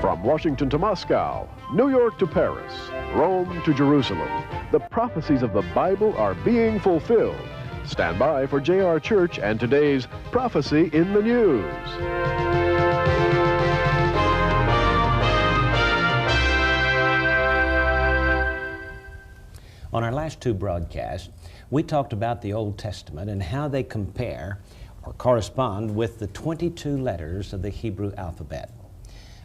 From Washington to Moscow, New York to Paris, Rome to Jerusalem, the prophecies of the Bible are being fulfilled. Stand by for J.R. Church and today's Prophecy in the News. On our last two broadcasts, we talked about the Old Testament and how they compare or correspond with the 22 letters of the Hebrew alphabet.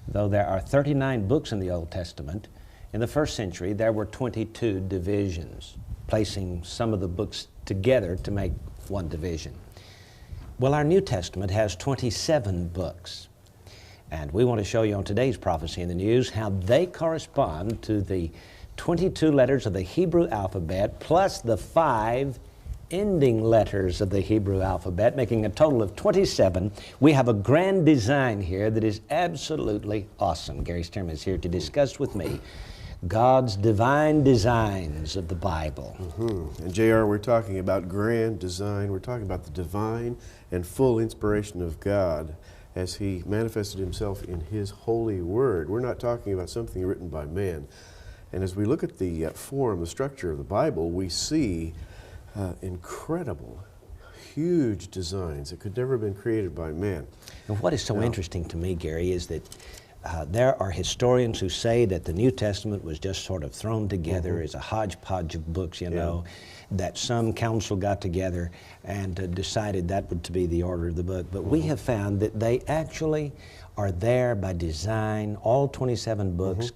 Though there are 39 books in the Old Testament, in the first century there were 22 divisions, placing some of the books together to make one division. Well, our New Testament has 27 books, and we want to show you on today's Prophecy in the News how they correspond to the 22 letters of the Hebrew alphabet plus the 5 ending letters of the Hebrew alphabet, making a total of 27. We have a grand design here that is absolutely awesome. Gary Stearman is here to discuss with me God's divine designs of the Bible. And J.R., we're talking about grand design. We're talking about the divine and full inspiration of God as He manifested Himself in His holy word. We're not talking about something written by man. And as we look at the form, the structure of the Bible, we see incredible, huge designs that could never have been created by man. And what is so interesting to me, Gary, is that there are historians who say that the New Testament was just sort of thrown together as a hodgepodge of books, you know, that some council got together and decided that would to be the order of the book. But we have found that they actually are there by design, all 27 books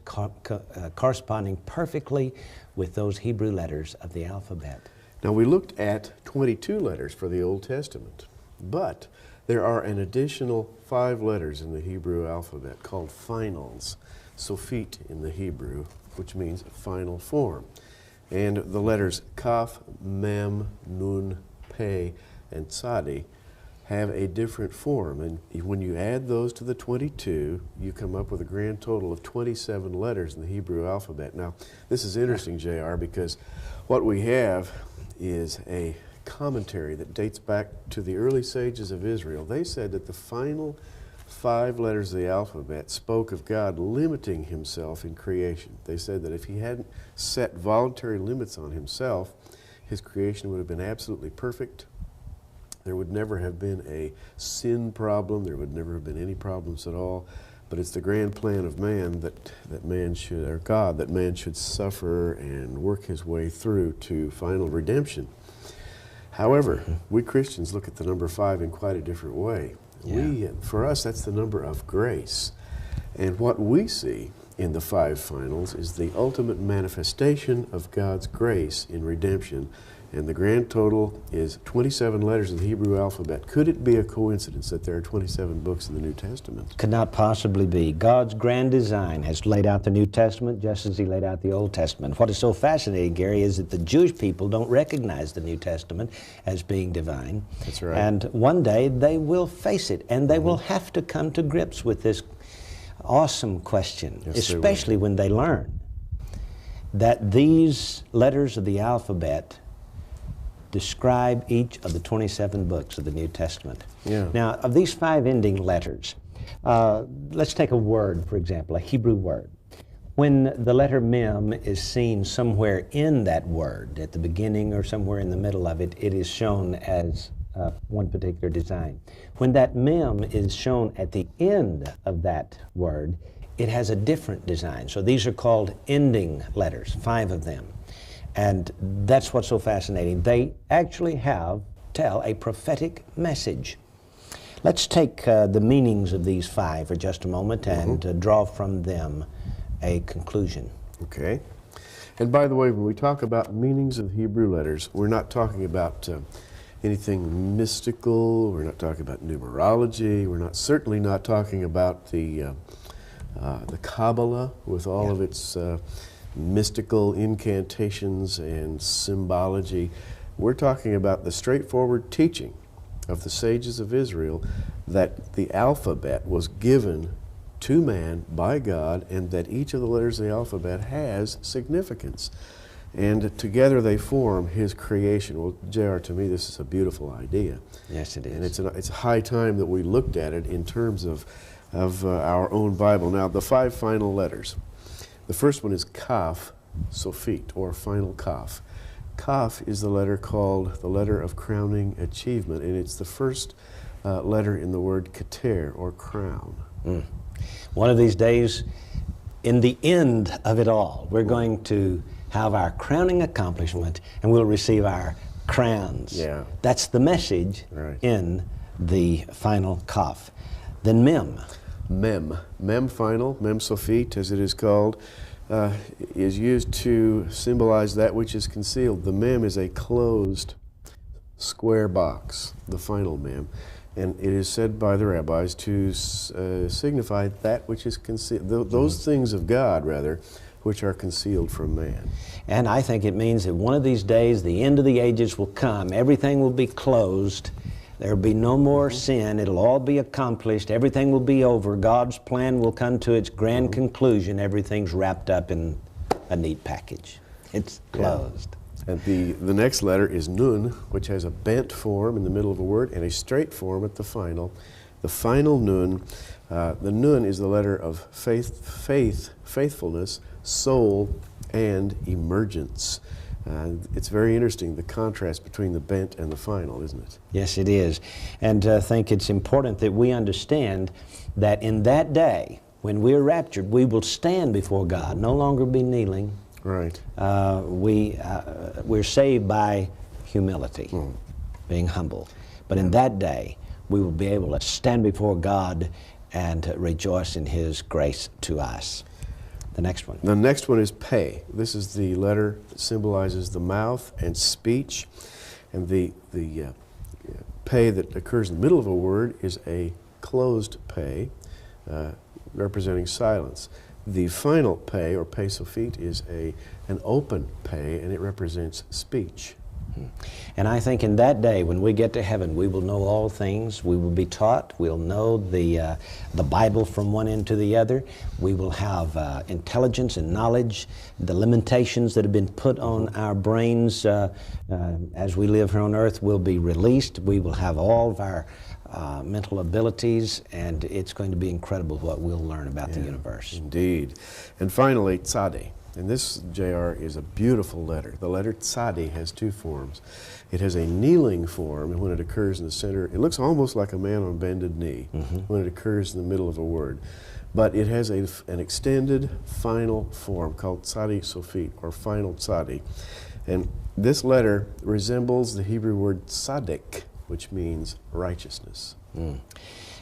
corresponding perfectly with those Hebrew letters of the alphabet. Now, we looked at 22 letters for the Old Testament, but there are an additional 5 letters in the Hebrew alphabet called finals, sophit in the Hebrew, which means final form. And the letters Kaf, Mem, Nun, Pe, and Tzadi have a different form. And when you add those to the 22, you come up with a grand total of 27 letters in the Hebrew alphabet. Now, this is interesting, J.R., because what we have is a commentary that dates back to the early sages of Israel. They said that the final 5 letters of the alphabet spoke of God limiting Himself in creation. They said that if He hadn't set voluntary limits on Himself, His creation would have been absolutely perfect. There would never have been a sin problem. There would never have been any problems at all. But it's the grand plan of man that man should, or God, that man should suffer and work his way through to final redemption. However, we Christians look at the number 5 in quite a different way. For us, that's the number of grace. And what we see in the 5 finals is the ultimate manifestation of God's grace in redemption. And the grand total is 27 letters of the Hebrew alphabet. Could it be a coincidence that there are 27 books in the New Testament? Could not possibly be. God's grand design has laid out the New Testament just as He laid out the Old Testament. What is so fascinating, Gary, is that the Jewish people don't recognize the New Testament as being divine. That's right. And one day they will face it, and they will have to come to grips with this awesome question, especially when they learn that these letters of the alphabet describe each of the 27 books of the New Testament. Now, of these 5 ending letters, let's take a word, for example, a Hebrew word. When the letter Mem is seen somewhere in that word, at the beginning or somewhere in the middle of it, it is shown as one particular design. When that Mem is shown at the end of that word, it has a different design. So these are called ending letters, 5 of them. And that's what's so fascinating. They actually tell a prophetic message. Let's take the meanings of these 5 for just a moment and draw from them a conclusion. Okay. And by the way, when we talk about meanings of Hebrew letters, we're not talking about anything mystical. We're not talking about numerology. We're certainly not talking about the Kabbalah with all of its mystical incantations and symbology. We're talking about the straightforward teaching of the sages of Israel that the alphabet was given to man by God and that each of the letters of the alphabet has significance. and together they form His creation. Well, J.R., to me, this is a beautiful idea. Yes, it is. And it's high time that we looked at it in terms of our own Bible. Now, the 5 final letters. The first one is Kaf, Sofit, or final Kaf. Kaf is the letter called the letter of crowning achievement, and it's the first letter in the word Keter, or crown. One of these days, in the end of it all, we're going to have our crowning accomplishment, and we'll receive our crowns. Yeah. That's the message in the final Kaf. Then Mem. Mem final, Mem Sofit, as it is called, is used to symbolize that which is concealed. The Mem is a closed square box, the final Mem, and it is said by the rabbis to signify that which is concealed, those things of God, rather, which are concealed from man. And I think it means that one of these days, the end of the ages will come. Everything will be closed. There will be no more sin. It'll all be accomplished. Everything will be over. God's plan will come to its grand conclusion. Everything's wrapped up in a neat package. It's closed. Yeah. And the next letter is Nun, which has a bent form in the middle of a word and a straight form at the final. The final Nun, the Nun is the letter of faithfulness, soul, and emergence. It's very interesting, the contrast between the bent and the final, isn't it? Yes, it is. And I think it's important that we understand that in that day, when we're raptured, we will stand before God, no longer be kneeling. Right. We're saved by humility, being humble. But in that day, we will be able to stand before God and rejoice in His grace to us. The next one. The next one is Pe. This is the letter that symbolizes the mouth and speech. And the Pe that occurs in the middle of a word is a closed Pe, representing silence. The final Pe, or Pe Sofit, is an open Pe, and it represents speech. And I think in that day, when we get to heaven, we will know all things. We will be taught. We'll know the Bible from one end to the other. We will have intelligence and knowledge. The limitations that have been put on our brains as we live here on earth will be released. We will have all of our mental abilities, and it's going to be incredible what we'll learn about the universe. Indeed. And finally, Tzadeh. And this, J.R., is a beautiful letter. The letter Tzadeh has 2 forms. It has a kneeling form, and when it occurs in the center, it looks almost like a man on bended knee when it occurs in the middle of a word. But it has an extended final form called Tzadeh Sofit, or final Tzadeh. And this letter resembles the Hebrew word tzaddik, which means righteousness.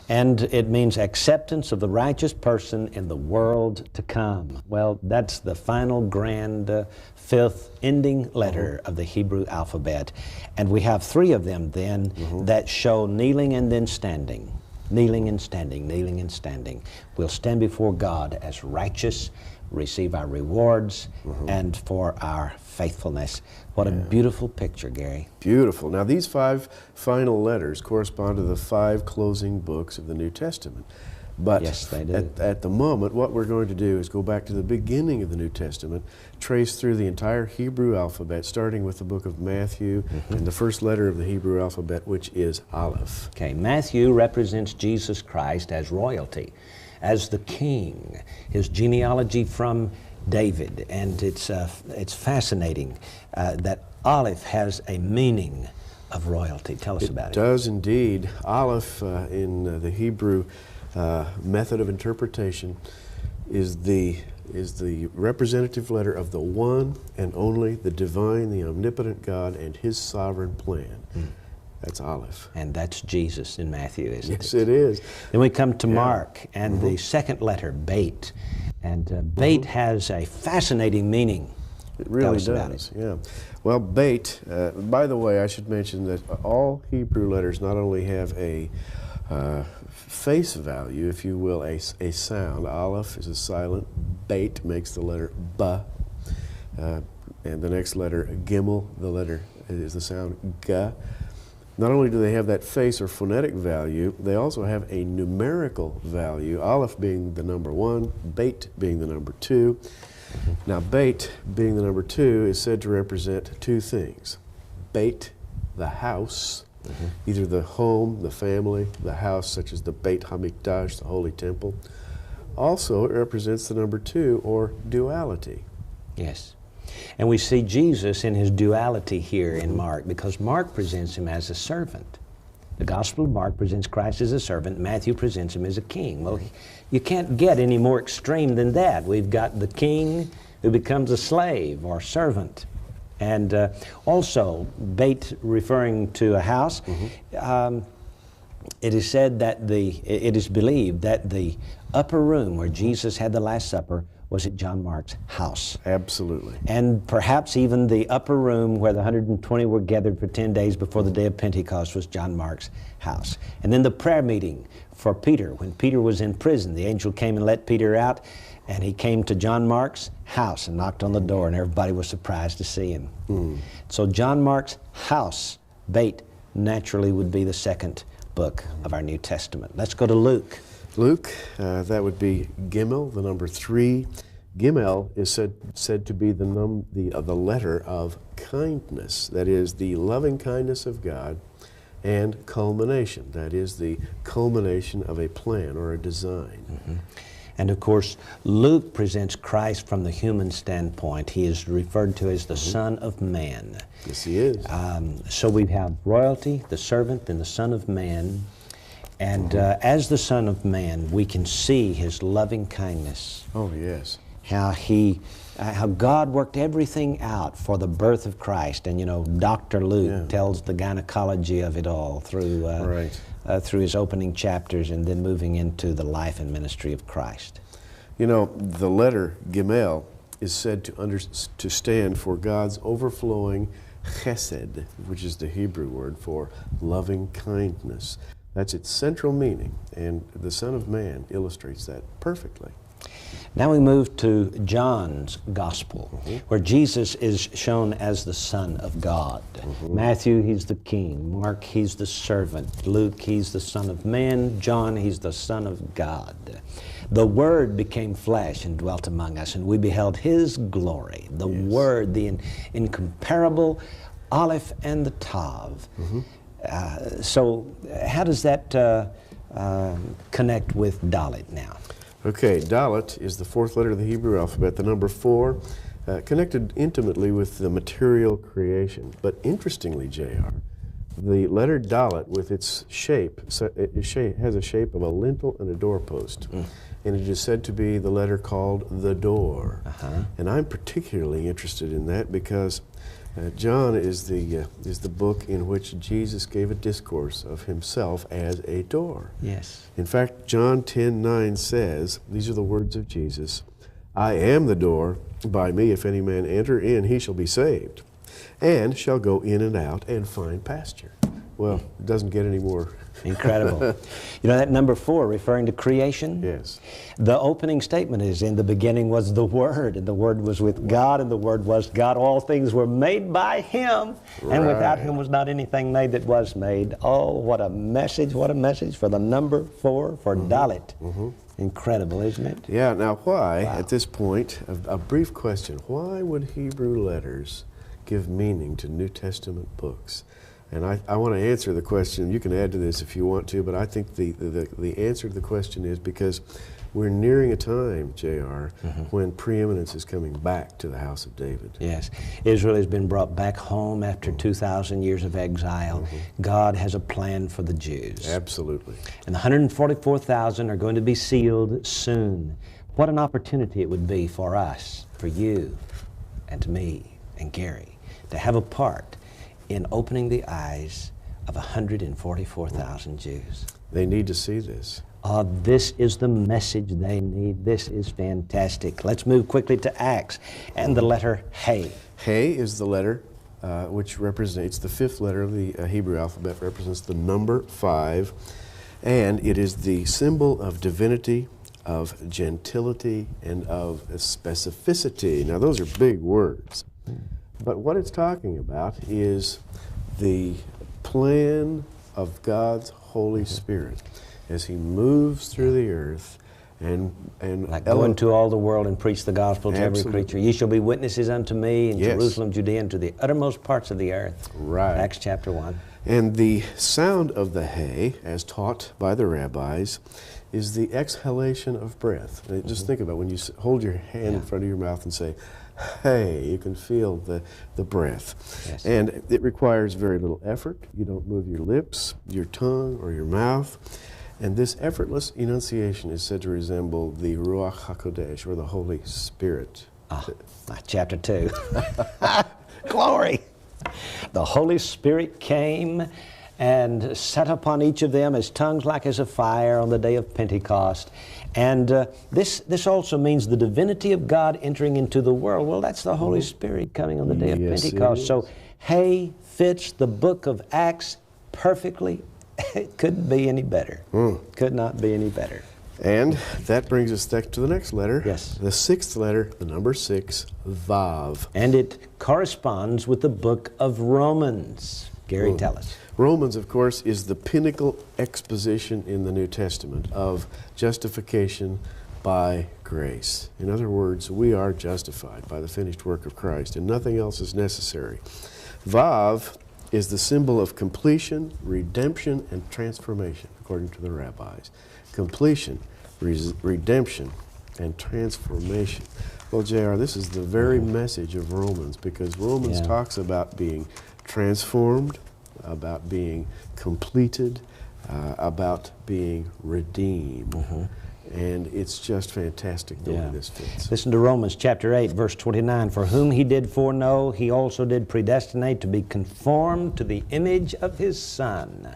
And it means acceptance of the righteous person in the world to come. Well, that's the final grand 5th ending letter of the Hebrew alphabet. And we have 3 of them then that show kneeling and then standing. Kneeling and standing, kneeling and standing. We'll stand before God as righteous, receive our rewards, and for our faithfulness. What a beautiful picture, Gary. Beautiful. Now, these 5 final letters correspond to the 5 closing books of the New Testament. But yes, they do. At the moment, what we're going to do is go back to the beginning of the New Testament, trace through the entire Hebrew alphabet, starting with the book of Matthew and the first letter of the Hebrew alphabet, which is Aleph. Okay, Matthew represents Jesus Christ as royalty, as the king, his genealogy from David, and it's fascinating that Aleph has a meaning of royalty. Tell us about it. It does indeed. Aleph in the Hebrew method of interpretation is the representative letter of the one and only, the divine, the omnipotent God and His sovereign plan. That's Aleph. And that's Jesus in Matthew, isn't it? Yes, it is. Then we come to Mark, and the second letter, Beit. And Beit has a fascinating meaning. It really does, yeah. Well, Beit, by the way, I should mention that all Hebrew letters not only have a face value, if you will, a sound. Aleph is a silent. Beit makes the letter B. And the next letter, Gimel, the letter is the sound G. Not only do they have that face or phonetic value, they also have a numerical value, Aleph being the number 1, Beit being the number 2. Now, Beit, being the number 2, is said to represent 2 things. Beit, the house, either the home, the family, the house, such as the Beit HaMikdash, the Holy Temple. Also, it represents the number 2, or duality. Yes. And we see Jesus in his duality here in Mark, because Mark presents him as a servant. The Gospel of Mark presents Christ as a servant. Matthew presents him as a king. Well, you can't get any more extreme than that. We've got the king who becomes a slave or servant. And also, Beit referring to a house, it is said that it is believed that the upper room where Jesus had the Last Supper was at John Mark's house. Absolutely. And perhaps even the upper room where the 120 were gathered for 10 days before the day of Pentecost was John Mark's house. And then the prayer meeting for Peter. When Peter was in prison, the angel came and let Peter out, and he came to John Mark's house and knocked on the door, and everybody was surprised to see him. So John Mark's house, Beit, naturally would be the second book of our New Testament. Let's go to Luke. Luke, that would be Gimel, the number 3. Gimel is said to be the letter of kindness, that is, the loving kindness of God, and culmination, that is, the culmination of a plan or a design. And of course, Luke presents Christ from the human standpoint. He is referred to as the Son of Man. Yes, he is. So we have royalty, the servant, and the Son of Man. And as the Son of Man, we can see his loving kindness. Oh, yes. How God worked everything out for the birth of Christ. And you know, Dr. Luke tells the gynecology of it all through through his opening chapters, and then moving into the life and ministry of Christ. You know, the letter Gimel is said to stand for God's overflowing chesed, which is the Hebrew word for loving kindness. That's its central meaning, and the Son of Man illustrates that perfectly. Now we move to John's Gospel, where Jesus is shown as the Son of God. Matthew, he's the King. Mark, he's the servant. Luke, he's the Son of Man. John, he's the Son of God. The Word became flesh and dwelt among us, and we beheld His glory. The Word, the incomparable Aleph and the Tav. So how does that connect with Dalet now? Okay, Dalet is the 4th letter of the Hebrew alphabet, the number 4, connected intimately with the material creation. But interestingly, J.R., the letter Dalet, with its shape, has a shape of a lintel and a doorpost. And it is said to be the letter called the door. And I'm particularly interested in that because John is the book in which Jesus gave a discourse of himself as a door. Yes. In fact, John 10:9 says, these are the words of Jesus, "I am the door. By me, if any man enter in, he shall be saved, and shall go in and out and find pasture." Well, it doesn't get any more incredible. You know that number 4, referring to creation? Yes. The opening statement is, "In the beginning was the Word, and the Word was with God, and the Word was God. All things were made by Him, and without Him was not anything made that was made." Oh, what a message for the number 4 for Dalet. Incredible, isn't it? Yeah, now why, at this point, a brief question, why would Hebrew letters give meaning to New Testament books? And I want to answer the question. You can add to this if you want to, but I think the answer to the question is because we're nearing a time, J.R., when preeminence is coming back to the house of David. Yes. Israel has been brought back home after 2,000 years of exile. God has a plan for the Jews. Absolutely. And the 144,000 are going to be sealed soon. What an opportunity it would be for us, for you, and to me, and Gary, to have a part in opening the eyes of 144,000 Jews. They need to see this. This is the message they need. This is fantastic. Let's move quickly to Acts and the letter He. He is the letter which represents the 5th letter of the Hebrew alphabet, represents the number 5, and it is the symbol of divinity, of gentility, and of specificity. Now those are big words. But what it's talking about is the plan of God's Holy Spirit as He moves through the earth and like go into all the world and preach the gospel to every Absolutely. creature. Ye shall be witnesses unto me in Yes. Jerusalem, Judea, and to the uttermost parts of the earth. Right. Acts chapter 1. And the sound of the hay, as taught by the rabbis, is the exhalation of breath. And just think about it. When you hold your hand in front of your mouth and say, hey, you can feel the breath. Yes. And it requires very little effort. You don't move your lips, your tongue, or your mouth. And this effortless enunciation is said to resemble the Ruach HaKodesh, or the Holy Spirit. Chapter 2. Glory! The Holy Spirit came and sat upon each of them as tongues like as a fire on the day of Pentecost. And this also means the divinity of God entering into the world. Well, that's the Holy Spirit coming on the day of Yes, it Pentecost. is. So hay fits the book of Acts perfectly. It couldn't be any better. Could not be any better. And that brings us to the next letter. Yes. The sixth letter, the number 6, Vav. And it corresponds with the book of Romans. Gary, tell us. Romans, of course, is the pinnacle exposition in the New Testament of justification by grace. In other words, we are justified by the finished work of Christ, and nothing else is necessary. Vav is the symbol of completion, redemption, and transformation, according to the rabbis. Completion, redemption, and transformation. Well, J.R., this is the very message of Romans, because Romans talks about being transformed, about being completed, about being redeemed. And it's just fantastic the way this fits. Listen to Romans chapter 8, verse 29. For whom he did foreknow, he also did predestinate to be conformed to the image of his Son.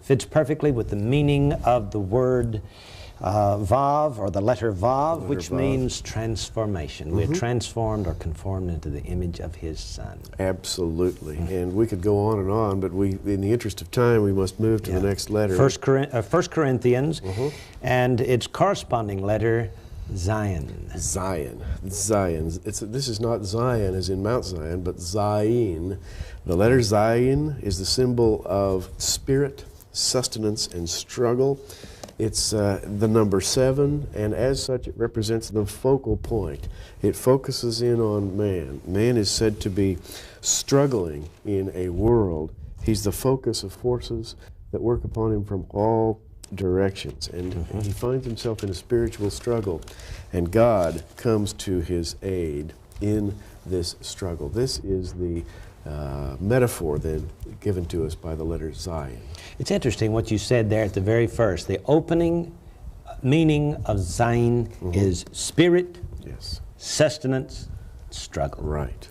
Fits perfectly with the meaning of the word Vav, or the letter Vav, which means transformation. We are transformed or conformed into the image of his Son. Absolutely. And we could go on, but in the interest of time, we must move to the next letter. First Corinthians, and its corresponding letter, Zion. Zion. This is not Zion as in Mount Zion, but Zayin. The letter Zayin is the symbol of spirit, sustenance, and struggle. It's the number 7, and as such, it represents the focal point. It focuses in on man. Man is said to be struggling in a world. He's the focus of forces that work upon him from all directions, and he finds himself in a spiritual struggle, and God comes to his aid in this struggle. This is the metaphor then given to us by the letter Zion. It's interesting what you said there at the very first. The opening meaning of Zion is spirit, sustenance, struggle. Right.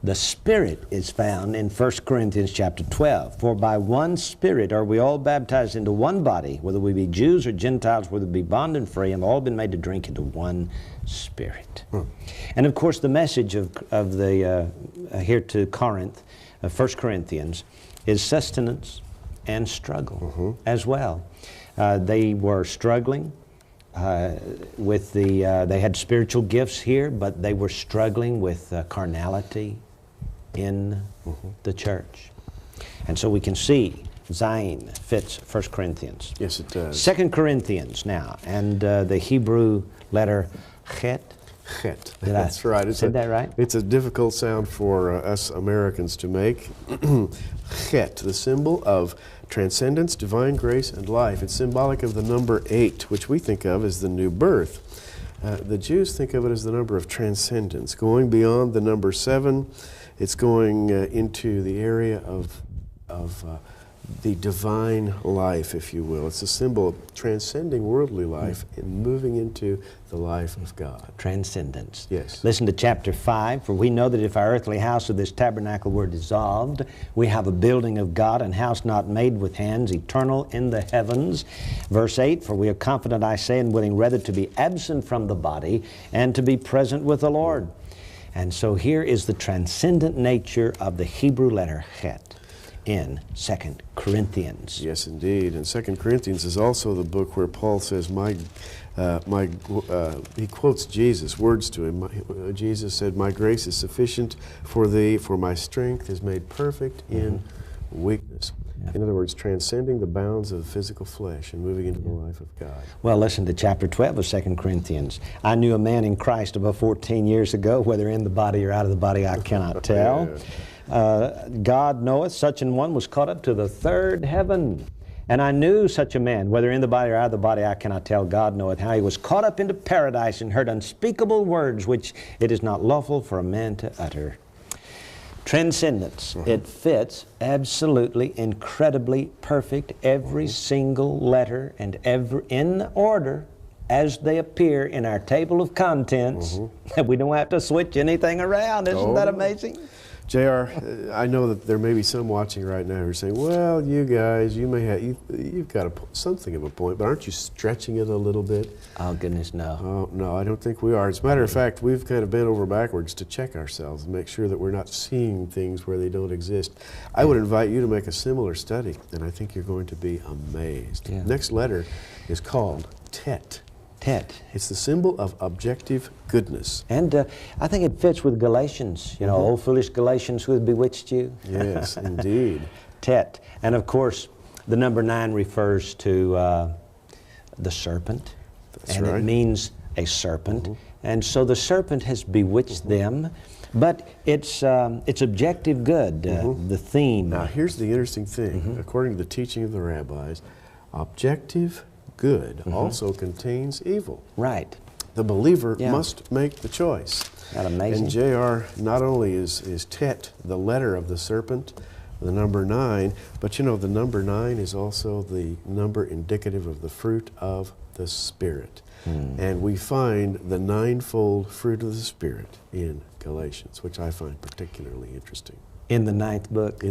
The Spirit is found in 1 Corinthians chapter 12. For by one Spirit are we all baptized into one body, whether we be Jews or Gentiles, whether we be bond and free, and all been made to drink into one Spirit. And of course the message of the here to Corinth, 1 Corinthians, is sustenance and struggle as well. They were struggling with they had spiritual gifts here, but they were struggling with carnality in the church. And so we can see Zion fits 1 Corinthians. Yes, it does. 2 Corinthians now, and the Hebrew letter Chet. Chet. Did That's I right. said that right? It's a difficult sound for us Americans to make. Chet, the symbol of transcendence, divine grace, and life. It's symbolic of the number 8, which we think of as the new birth. The Jews think of it as the number of transcendence, going beyond the number 7. It's going into the area of the divine life, if you will. It's a symbol of transcending worldly life and moving into the life of God. Transcendence. Yes. Listen to chapter 5. For we know that if our earthly house of this tabernacle were dissolved, we have a building of God, and house not made with hands, eternal in the heavens. Verse 8, for we are confident, I say, and willing rather to be absent from the body and to be present with the Lord. And so here is the transcendent nature of the Hebrew letter Chet in 2 Corinthians. Yes, indeed. And 2 Corinthians is also the book where Paul says, he quotes Jesus, words to him. Jesus said, my grace is sufficient for thee, for my strength is made perfect in weakness. In other words, transcending the bounds of the physical flesh and moving into the life of God. Well, listen to chapter 12 of 2 Corinthians. I knew a man in Christ about 14 years ago, whether in the body or out of the body, I cannot tell. God knoweth, such an one was caught up to the third heaven. And I knew such a man, whether in the body or out of the body, I cannot tell. God knoweth, how he was caught up into paradise and heard unspeakable words which it is not lawful for a man to utter. Transcendence. It fits absolutely, incredibly perfect, every single letter and every in order as they appear in our table of contents. We don't have to switch anything around. Isn't that amazing? J.R., I know that there may be some watching right now who are saying, well, you guys, you may have, you've got something of a point, but aren't you stretching it a little bit? Oh, goodness, no. Oh, no, I don't think we are. As a matter of fact, we've kind of bent over backwards to check ourselves and make sure that we're not seeing things where they don't exist. I would invite you to make a similar study, and I think you're going to be amazed. Yeah. Next letter is called Tet. Tet. It's the symbol of objective goodness. And I think it fits with Galatians. You know, oh, foolish Galatians, who had bewitched you? Yes, indeed. Tet. And of course, the number 9 refers to the serpent. That's and right. It means a serpent. And so the serpent has bewitched them. But it's objective good, the theme. Now, here's the interesting thing. According to the teaching of the rabbis, objective good also contains evil. Right. The believer must make the choice. Isn't that amazing? And J.R., not only is Tet the letter of the serpent, the number 9, but you know, the number 9 is also the number indicative of the fruit of the Spirit. And we find the 9-fold fruit of the Spirit in Galatians, which I find particularly interesting. In the 9th book.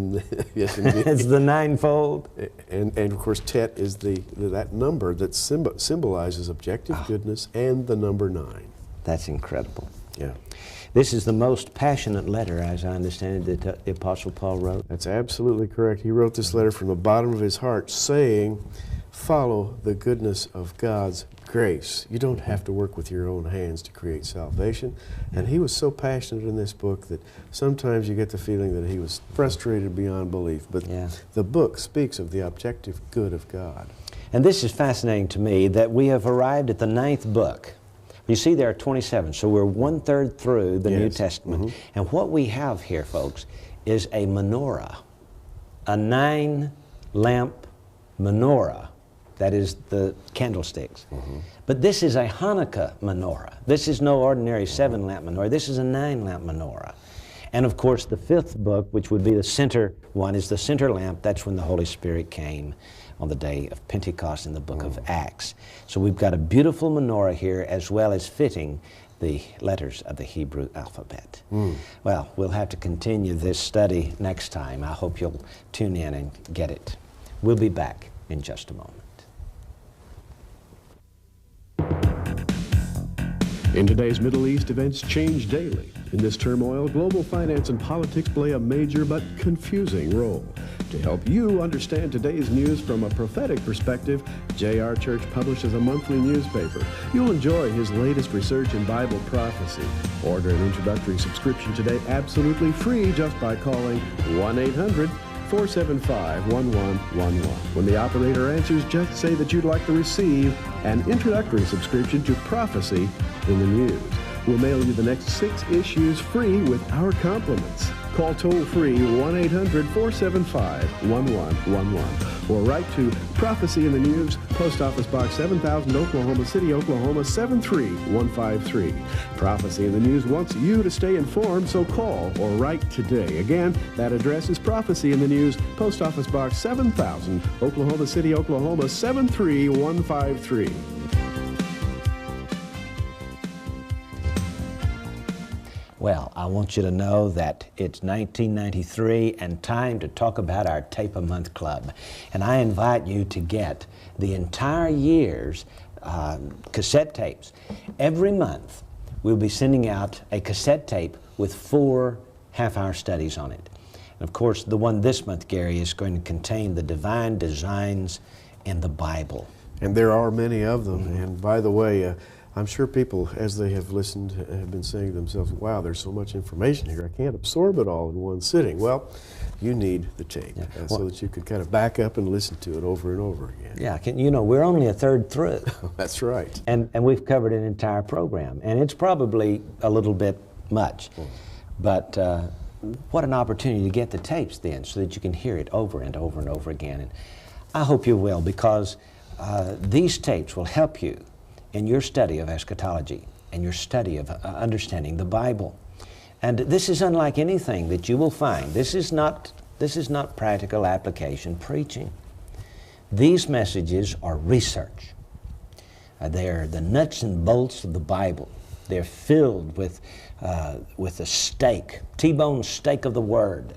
Yes, indeed. It's the 9-fold. And of course, Tet is that number that symbolizes objective goodness, and the number 9. That's incredible. Yeah. This is the most passionate letter, as I understand it, that the Apostle Paul wrote. That's absolutely correct. He wrote this letter from the bottom of his heart, saying, follow the goodness of God's grace. You don't have to work with your own hands to create salvation. And he was so passionate in this book that sometimes you get the feeling that he was frustrated beyond belief. But the book speaks of the objective good of God. And this is fascinating to me, that we have arrived at the 9th book. You see, there are 27, so we're 1/3 through the New Testament. And what we have here, folks, is a menorah, a 9-lamp menorah. That is the candlesticks. But this is a Hanukkah menorah. This is no ordinary 7-lamp menorah. This is a 9-lamp menorah. And of course, the 5th book, which would be the center one, is the center lamp. That's when the Holy Spirit came on the day of Pentecost in the book of Acts. So we've got a beautiful menorah here, as well as fitting the letters of the Hebrew alphabet. Well, we'll have to continue this study next time. I hope you'll tune in and get it. We'll be back in just a moment. In today's Middle East, events change daily. In this turmoil, global finance and politics play a major but confusing role. To help you understand today's news from a prophetic perspective, J.R. Church publishes a monthly newspaper. You'll enjoy his latest research in Bible prophecy. Order an introductory subscription today absolutely free just by calling 1-800-475-1111. When the operator answers, just say that you'd like to receive an introductory subscription to Prophecy in the News. We'll mail you the next 6 issues free with our compliments. Call toll-free 1-800-475-1111 or write to Prophecy in the News, Post Office Box 7000, Oklahoma City, Oklahoma 73153. Prophecy in the News wants you to stay informed, so call or write today. Again, that address is Prophecy in the News, Post Office Box 7000, Oklahoma City, Oklahoma 73153. Well, I want you to know that it's 1993 and time to talk about our Tape a Month Club. And I invite you to get the entire year's cassette tapes. Every month, we'll be sending out a cassette tape with 4 half-hour studies on it. And of course, the one this month, Gary, is going to contain the divine designs in the Bible. And there are many of them. And by the way, I'm sure people, as they have listened, have been saying to themselves, wow, there's so much information here. I can't absorb it all in one sitting. Well, you need the tape so that you can kind of back up and listen to it over and over again. Yeah, you know, we're only a third through. That's right. And we've covered an entire program. And it's probably a little bit much. But what an opportunity to get the tapes then so that you can hear it over and over and over again. And I hope you will, because these tapes will help you in your study of eschatology and your study of understanding the Bible. And this is unlike anything that you will find. This is not practical application preaching. These messages are research. They're the nuts and bolts of the Bible. They're filled with the steak, T-bone steak of the Word.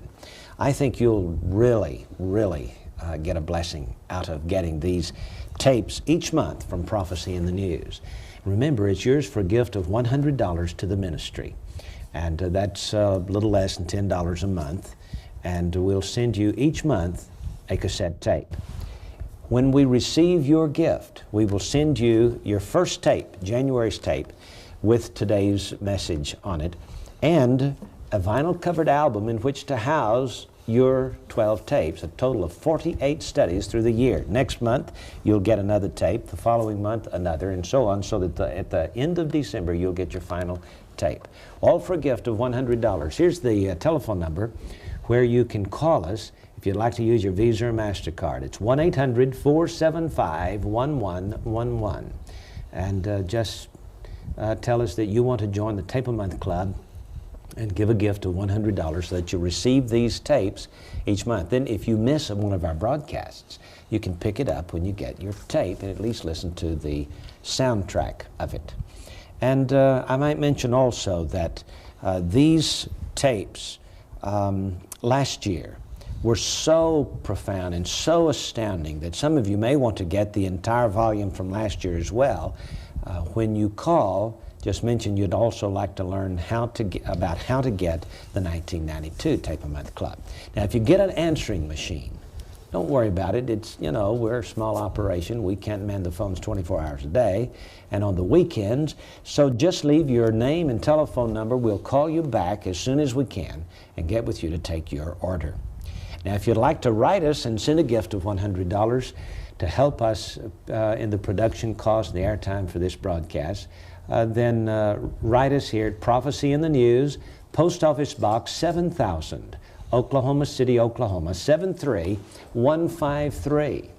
I think you'll really, really get a blessing out of getting these tapes each month from Prophecy in the News. Remember, it's yours for a gift of $100 to the ministry. And that's a little less than $10 a month. And we'll send you each month a cassette tape. When we receive your gift, we will send you your first tape, January's tape, with today's message on it, and a vinyl-covered album in which to house your 12 tapes, a total of 48 studies through the year. Next month, you'll get another tape, the following month, another, and so on, so that at the end of December, you'll get your final tape. All for a gift of $100. Here's the telephone number where you can call us if you'd like to use your Visa or MasterCard. It's 1-800-475-1111. And just tell us that you want to join the Tape a Month Club and give a gift of $100 so that you receive these tapes each month. Then if you miss one of our broadcasts, you can pick it up when you get your tape and at least listen to the soundtrack of it. And I might mention also that these tapes last year were so profound and so astounding that some of you may want to get the entire volume from last year as well. When you call, just mention you'd also like to learn about how to get the 1992 Tape a Month Club. Now, if you get an answering machine, don't worry about it. It's, you know, we're a small operation. We can't man the phones 24 hours a day and on the weekends. So just leave your name and telephone number. We'll call you back as soon as we can and get with you to take your order. Now, if you'd like to write us and send a gift of $100 to help us in the production cost, the airtime for this broadcast, then write us here at Prophecy in the News, Post Office Box 7000, Oklahoma City, Oklahoma, 73153.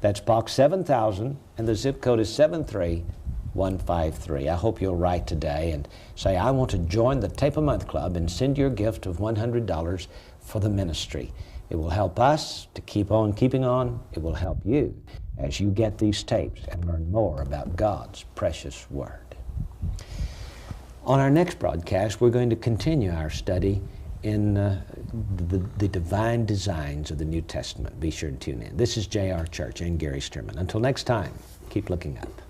That's Box 7000, and the zip code is 73153. I hope you'll write today and say, I want to join the Tape a Month Club, and send your gift of $100 for the ministry. It will help us to keep on keeping on. It will help you as you get these tapes and learn more about God's precious Word. On our next broadcast, we're going to continue our study in the divine designs of the New Testament. Be sure to tune in. This is J.R. Church and Gary Sturman. Until next time, keep looking up.